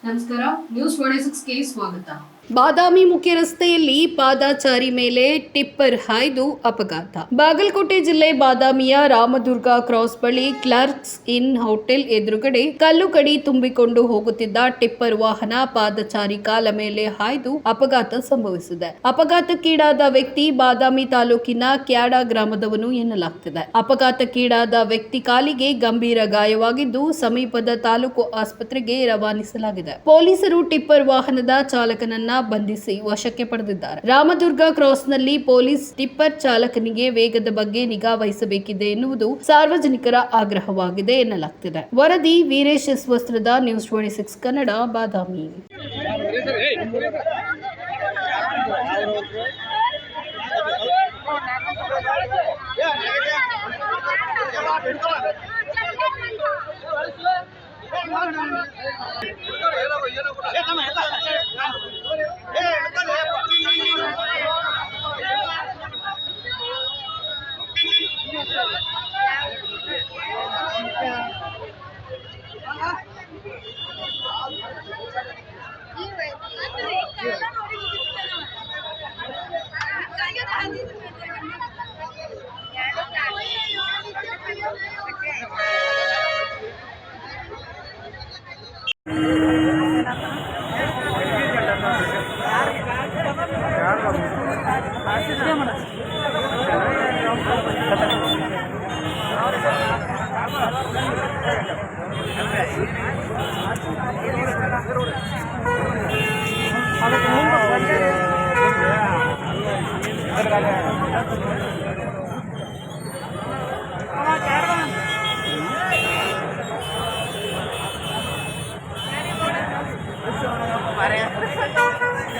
ನಮಸ್ಕಾರ, ನ್ಯೂಸ್ 26ಗೆ ಸ್ವಾಗತ. ಬಾದಾಮಿ ಮುಖ್ಯ ರಸ್ತೆಯಲ್ಲಿ ಪಾದಚಾರಿ ಮೇಲೆ ಟಿಪ್ಪರ್ ಹಾಯ್ದು ಅಪಘಾತ. ಬಾಗಲಕೋಟೆ ಜಿಲ್ಲೆ ಬಾದಾಮಿಯ ರಾಮದುರ್ಗ ಕ್ರಾಸ್ ಬಳಿ ಕ್ಲರ್ಕ್ಸ್ ಇನ್ ಹೋಟೆಲ್ ಎದುರುಗಡೆ ಕಲ್ಲು ಕಡಿ ತುಂಬಿಕೊಂಡು ಹೋಗುತ್ತಿದ್ದ ಟಿಪ್ಪರ್ ವಾಹನ ಪಾದಚಾರಿ ಕಾಲ ಮೇಲೆ ಹಾಯ್ದು ಅಪಘಾತ ಸಂಭವಿಸಿದೆ. ಅಪಘಾತಕ್ಕೀಡಾದ ವ್ಯಕ್ತಿ ಬಾದಾಮಿ ತಾಲೂಕಿನ ಕ್ಯಾಡ ಗ್ರಾಮದವನು ಎನ್ನಲಾಗುತ್ತಿದೆ. ಅಪಘಾತಕ್ಕೀಡಾದ ವ್ಯಕ್ತಿ ಕಾಲಿಗೆ ಗಂಭೀರ ಗಾಯವಾಗಿದ್ದು ಸಮೀಪದ ತಾಲೂಕು ಆಸ್ಪತ್ರೆಗೆ ರವಾನಿಸಲಾಗಿದೆ. ಪೊಲೀಸರು ಟಿಪ್ಪರ್ ವಾಹನದ ಚಾಲಕನನ್ನ ಬಂಧಿಸಿ ವಶಕ್ಕೆ ಪಡೆದಿದ್ದಾರೆ. ರಾಮದುರ್ಗ ಕ್ರಾಸ್ನಲ್ಲಿ ಪೊಲೀಸ್ ಟಿಪ್ಪರ್ ಚಾಲಕನಿಗೆ ವೇಗದ ಬಗ್ಗೆ ನಿಗಾ ವಹಿಸಬೇಕಿದೆ ಎನ್ನುವುದು ಸಾರ್ವಜನಿಕರ ಆಗ್ರಹವಾಗಿದೆ ಎನ್ನಲಾಗುತ್ತಿದೆ. ವರದಿ ವೀರೇಶ್ ಎಸ್ ವಸ್ತ್ರದ ನ್ಯೂಸ್ 26 ಕನ್ನಡ, ಬಾದಾಮಿ.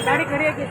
गाड़ी खड़ी है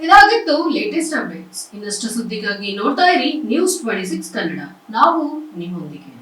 ಇದಾಗಿತ್ತು ಲೇಟೆಸ್ಟ್ ಅಪ್ಡೇಟ್ಸ್. ಇನ್ನಷ್ಟು ಸುದ್ದಿಗಾಗಿ ನೋಡ್ತಾ ಇರಿ ನ್ಯೂಸ್ 26 ಕನ್ನಡ. ನಾವು ನಿಮ್ಮೊಂದಿಗೆ.